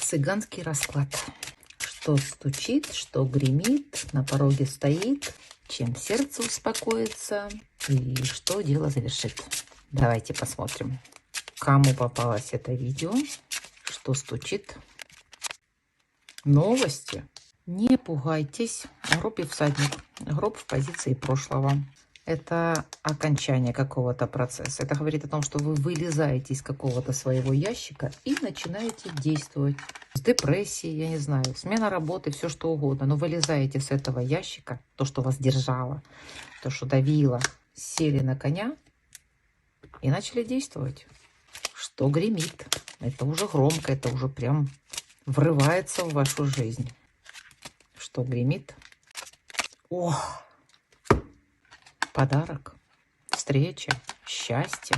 Цыганский расклад. Что стучит, что гремит, на пороге стоит, чем сердце успокоится и что дело завершит. Давайте посмотрим, кому попалось это видео, что стучит. Новости. Не пугайтесь. Гроб и всадник. Гроб в позиции прошлого. Это окончание какого-то процесса. Это говорит о том, что вы вылезаете из какого-то своего ящика и начинаете действовать. С депрессией, я не знаю, смена работы, все что угодно. Но вылезаете с этого ящика, то, что вас держало, то, что давило, сели на коня и начали действовать. Что гремит? Это уже громко, это уже прям врывается в вашу жизнь. Что гремит? О! Подарок, встреча, счастье.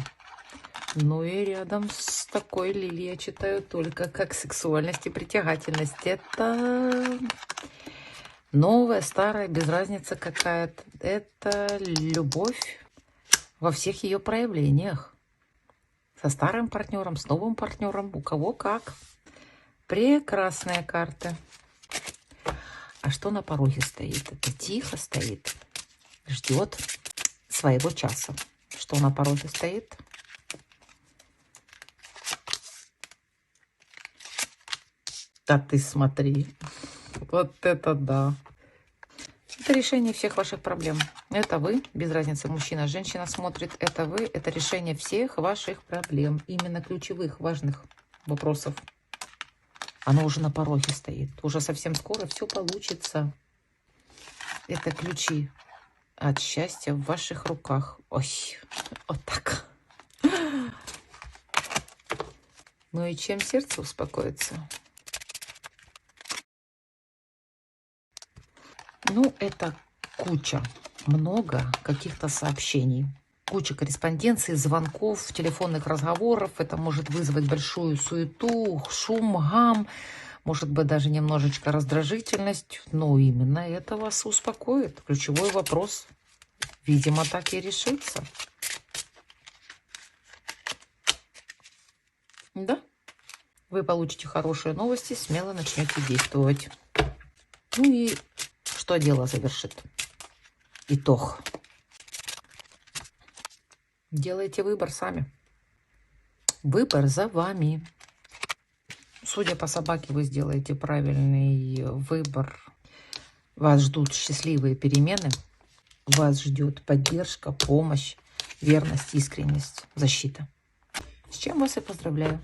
Ну и рядом с такой лилией я читаю только как сексуальность и притягательность. Это новая, старая, без разницы какая-то. Это любовь во всех ее проявлениях. Со старым партнером, с новым партнером, у кого как. Прекрасные карты. А что на пороге стоит? Это тихо стоит, ждет своего часа. Что на пороге стоит? Да ты смотри. Вот это да. Это решение всех ваших проблем. Это вы, без разницы, мужчина, женщина смотрит. Это вы, это решение всех ваших проблем. Именно ключевых, важных вопросов. Оно уже на пороге стоит. Уже совсем скоро все получится. Это ключи от счастья в ваших руках. Ой, вот так. Ну и чем сердце успокоится? Ну, это куча, много каких-то сообщений. Куча корреспонденции, звонков, телефонных разговоров. Это может вызвать большую суету, шум, гам. Может быть, даже немножечко раздражительность. Но именно это вас успокоит. Ключевой вопрос, видимо, так и решится. Да. Вы получите хорошие новости, смело начнете действовать. Ну и что дело завершит? Итог. Делайте выбор сами. Выбор за вами. Судя по собаке, вы сделаете правильный выбор. Вас ждут счастливые перемены. Вас ждет поддержка, помощь, верность, искренность, защита. С чем вас и поздравляю.